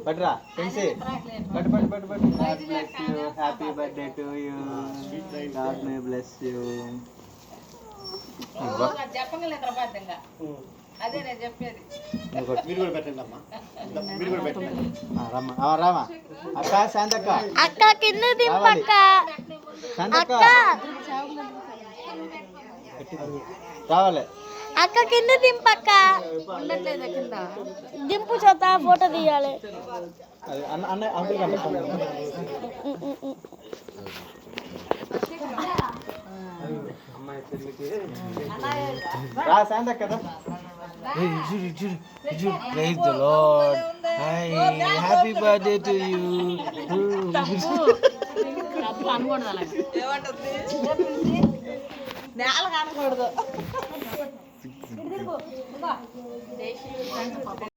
పట్టురా తెలిసి పట్టు happy birthday to you God May bless you అదే నేను చెప్పేది. రామా అక్క శాంతక్క అక్క కింద దింపక్క శాంతక్క రావాలి అక్క కింద దింపక్క దింపు చోత ఫోటో తీయాలి అన్న అంకుల్ రా శాంతక్క కదా praise the Lord happy birthday to you నేల కానకూడదు.